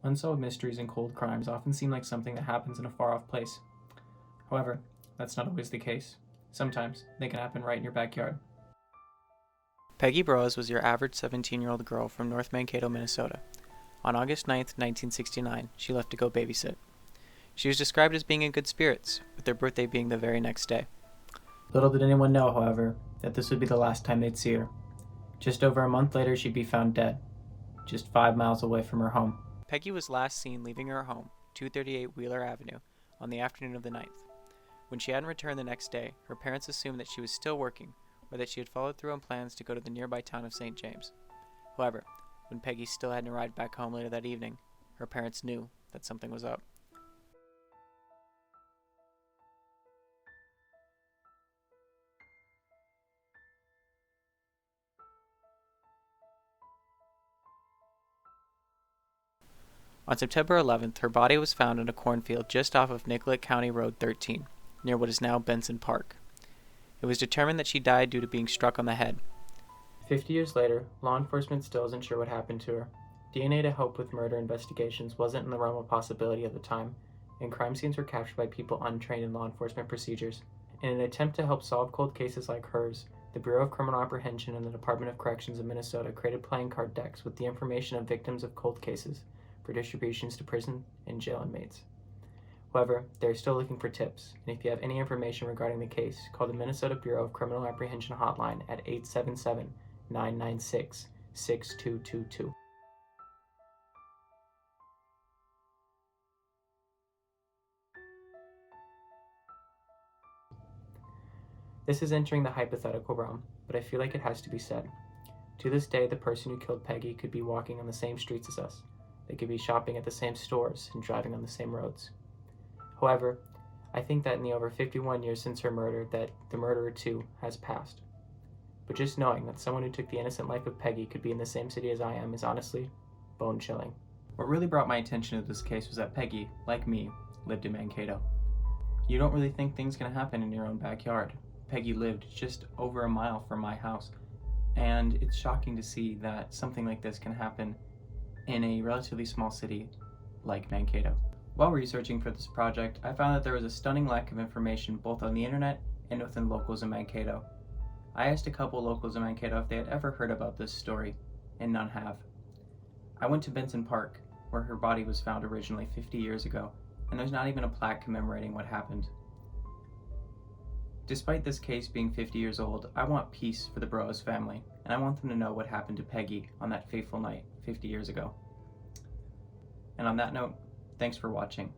Unsolved mysteries and cold crimes often seem like something that happens in a far-off place. However, that's not always the case. Sometimes they can happen right in your backyard. Peggy Broas was your average 17-year-old girl from North Mankato, Minnesota. On August 9, 1969, she left to go babysit. She was described as being in good spirits, with their birthday being the very next day. Little did anyone know, however, that this would be the last time they'd see her. Just over a month later, she'd be found dead, just 5 miles away from her home. Peggy was last seen leaving her home, 238 Wheeler Avenue, on the afternoon of the 9th. When she hadn't returned the next day, her parents assumed that she was still working, or that she had followed through on plans to go to the nearby town of St. James. However, when Peggy still hadn't arrived back home later that evening, her parents knew that something was up. On September 11th, her body was found in a cornfield just off of Nicollet County Road 13, near what is now Benson Park. It was determined that she died due to being struck on the head. 50 years later, law enforcement still isn't sure what happened to her. DNA to help with murder investigations wasn't in the realm of possibility at the time, and crime scenes were captured by people untrained in law enforcement procedures. In an attempt to help solve cold cases like hers, the Bureau of Criminal Apprehension and the Department of Corrections of Minnesota created playing card decks with the information of victims of cold cases for distributions to prison and jail inmates. However, they're still looking for tips, and if you have any information regarding the case, call the Minnesota Bureau of Criminal Apprehension hotline at 877-996-6222. This is entering the hypothetical realm, but I feel like it has to be said. To this day, the person who killed Peggy could be walking on the same streets as us. They could be shopping at the same stores and driving on the same roads. However, I think that in the over 51 years since her murder, that the murderer too has passed. But just knowing that someone who took the innocent life of Peggy could be in the same city as I am is honestly bone-chilling. What really brought my attention to this case was that Peggy, like me, lived in Mankato. You don't really think things can happen in your own backyard. Peggy lived just over a mile from my house, and it's shocking to see that something like this can happen in a relatively small city like Mankato. While researching for this project, I found that there was a stunning lack of information both on the internet and within locals in Mankato. I asked a couple locals in Mankato if they had ever heard about this story, and none have. I went to Benson Park, where her body was found originally 50 years ago, and there's not even a plaque commemorating what happened. Despite this case being 50 years old, I want peace for the Broas family, and I want them to know what happened to Peggy on that fateful night 50 years ago. And on that note, thanks for watching.